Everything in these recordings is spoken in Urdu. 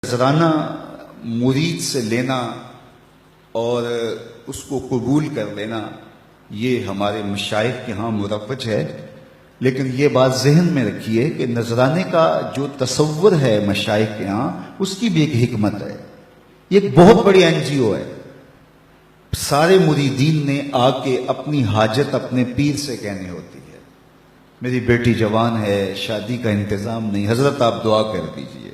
نذرانہ مرید سے لینا اور اس کو قبول کر لینا یہ ہمارے مشائخ کے ہاں مروج ہے، لیکن یہ بات ذہن میں رکھیے کہ نذرانے کا جو تصور ہے مشائخ کے ہاں اس کی بھی ایک حکمت ہے۔ یہ ایک بہت بڑی NGO ہے۔ سارے مریدین نے آ کے اپنی حاجت اپنے پیر سے کہنی ہوتی ہے، میری بیٹی جوان ہے، شادی کا انتظام نہیں، حضرت آپ دعا کر دیجئے۔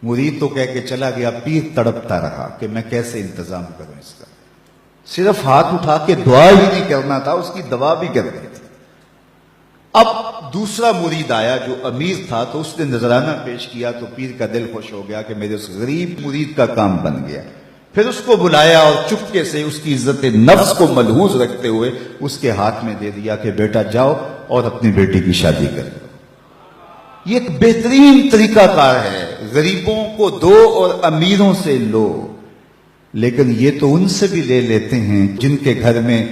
مرید تو کہہ کے چلا گیا، پیر تڑپتا رہا کہ میں کیسے انتظام کروں اس کا۔ صرف ہاتھ اٹھا کے دعا ہی نہیں کرنا تھا، اس کی دوا بھی کرنی تھی۔ اب دوسرا مرید آیا جو امیر تھا، تو اس نے نذرانہ پیش کیا تو پیر کا دل خوش ہو گیا کہ میرے اس غریب مرید کا کام بن گیا۔ پھر اس کو بلایا اور چپکے سے اس کی عزت نفس کو ملحوظ رکھتے ہوئے اس کے ہاتھ میں دے دیا کہ بیٹا جاؤ اور اپنی بیٹی کی شادی کر لو۔ یہ ایک بہترین طریقہ کار ہے، غریبوں کو دو اور امیروں سے لو، لیکن یہ تو ان سے بھی لے لیتے ہیں جن کے گھر میں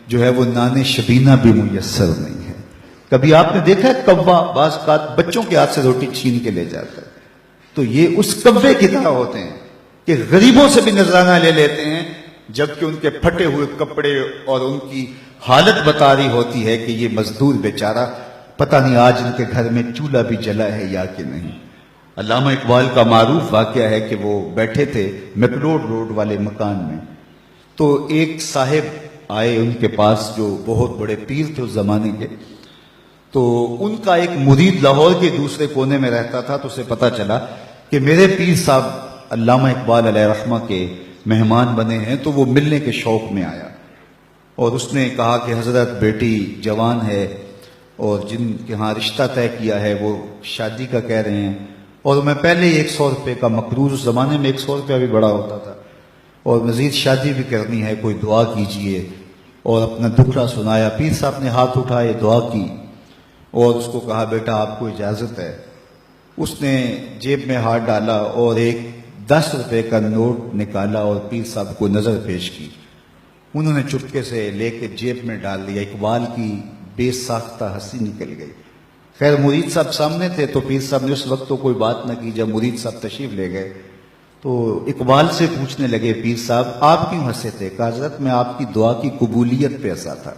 جو ہے وہ نان شبینہ بھی میسر نہیں ہے۔ کبھی آپ نے دیکھا ہے کوا بعض کا بچوں کے ہاتھ سے روٹی چھین کے لے جاتا ہے؟ تو یہ اس کوے کی طرح ہوتے ہیں کہ غریبوں سے بھی نذرانہ لے لیتے ہیں، جبکہ ان کے پھٹے ہوئے کپڑے اور ان کی حالت بتا رہی ہوتی ہے کہ یہ مزدور بیچارہ پتہ نہیں آج ان کے گھر میں چولہا بھی جلا ہے یا کہ نہیں۔ علامہ اقبال کا معروف واقعہ ہے کہ وہ بیٹھے تھے میکلوڈ روڈ والے مکان میں، تو ایک صاحب آئے ان کے پاس جو بہت بڑے پیر تھے اس زمانے کے، تو ان کا ایک مرید لاہور کے دوسرے کونے میں رہتا تھا، تو اسے پتہ چلا کہ میرے پیر صاحب علامہ اقبال علیہ رحمہ کے مہمان بنے ہیں، تو وہ ملنے کے شوق میں آیا اور اس نے کہا کہ حضرت بیٹی جوان ہے اور جن کے ہاں رشتہ طے کیا ہے وہ شادی کا کہہ رہے ہیں، اور میں پہلے 100 روپے کا مقروض، اس زمانے میں 100 روپیہ بھی بڑا ہوتا تھا، اور مزید شادی بھی کرنی ہے، کوئی دعا کیجئے، اور اپنا دکھڑا سنایا۔ پیر صاحب نے ہاتھ اٹھائے، دعا کی اور اس کو کہا بیٹا آپ کو اجازت ہے۔ اس نے جیب میں ہاتھ ڈالا اور ایک 10 روپے کا نوٹ نکالا اور پیر صاحب کو نظر پیش کی۔ انہوں نے چپکے سے لے کے جیب میں ڈال دیا۔ اقبال کی بے ساختہ ہنسی نکل گئی۔ خیر مرید صاحب سامنے تھے تو پیر صاحب نے اس وقت تو کوئی بات نہ کی۔ جب مرید صاحب تشریف لے گئے تو اقبال سے پوچھنے لگے پیر صاحب آپ کیوں ہنسے تھے؟ کہا حضرت میں آپ کی دعا کی قبولیت پہ ہنسا تھا۔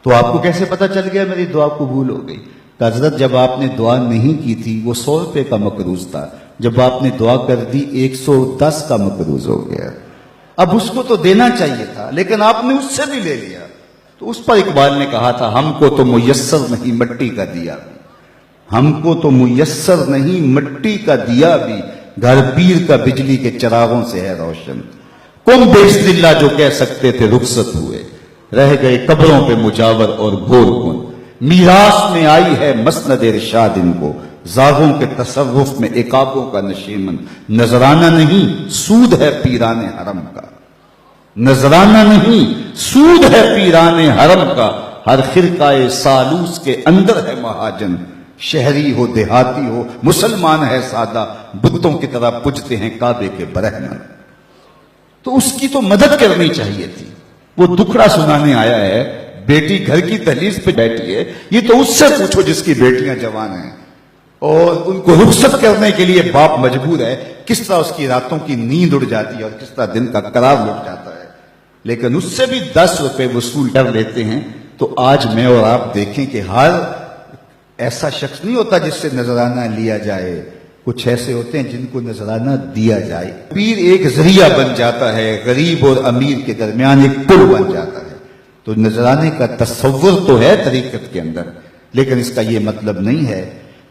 تو آپ کو کیسے پتہ چل گیا میری دعا قبول ہو گئی؟ کہا حضرت جب آپ نے دعا نہیں کی تھی وہ 100 روپے کا مقروض تھا، جب آپ نے دعا کر دی 110 کا مقروض ہو گیا۔ اب اس کو تو دینا چاہیے تھا لیکن آپ نے اس سے بھی لے لیا۔ تو اس پر اقبال نے کہا تھا ہم کو تو میسر نہیں مٹی کا دیا بھی، ہم کو تو میسر نہیں مٹی کا دیا بھی، گھر پیر کا بجلی کے چراغوں سے ہے روشن۔ کم بیش دلہ جو کہہ سکتے تھے رخصت ہوئے، رہ گئے قبروں پہ مجاور اور گھور کن۔ میراث میں آئی ہے مسند ارشاد ان کو، زاغوں کے تصرف میں عقابوں کا نشیمن۔ نذرانہ نہیں سود ہے پیران حرم کا، نذرانہ نہیں سود ہے پیران حرم کا، ہر خرقہ سالوس کے اندر ہے مہاجن۔ شہری ہو دیہاتی ہو مسلمان ہے سادہ، بتوں کی طرح پجتے ہیں کعبے کے برہنن۔ تو اس کی تو مدد کرنی چاہیے تھی۔ وہ دکھڑا سنانے آیا ہے، بیٹی گھر کی دہلیز پہ بیٹھی ہے، یہ تو اس سے پوچھو جس کی بیٹیاں جوان ہیں اور ان کو رخصت کرنے کے لیے باپ مجبور ہے، کس طرح اس کی راتوں کی نیند اڑ جاتی ہے اور کس طرح دن کا قرار لٹ جاتا ہے، لیکن اس سے بھی 10 روپے وصول کر لیتے ہیں۔ تو آج میں اور آپ دیکھیں کہ ہر ایسا شخص نہیں ہوتا جس سے نذرانہ لیا جائے، کچھ ایسے ہوتے ہیں جن کو نذرانہ دیا جائے۔ پیر ایک ذریعہ بن جاتا ہے، غریب اور امیر کے درمیان ایک پل بن جاتا ہے۔ تو نذرانے کا تصور تو ہے طریقت کے اندر، لیکن اس کا یہ مطلب نہیں ہے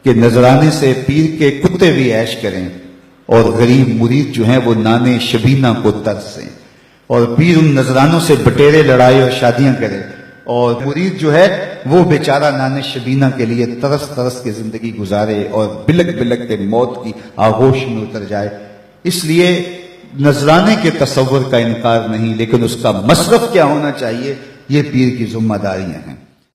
کہ نذرانے سے پیر کے کتے بھی عیش کریں اور غریب مرید جو ہیں وہ نان شبینہ کو ترسیں، اور پیر ان نذرانوں سے بٹیرے لڑائے اور شادیاں کرے، اور مرید جو ہے وہ بیچارہ نان شبینہ کے لیے ترس ترس کے زندگی گزارے اور بلک بلک کے موت کی آغوش میں اتر جائے۔ اس لیے نذرانے کے تصور کا انکار نہیں، لیکن اس کا مصرف کیا ہونا چاہیے یہ پیر کی ذمہ داریاں ہیں۔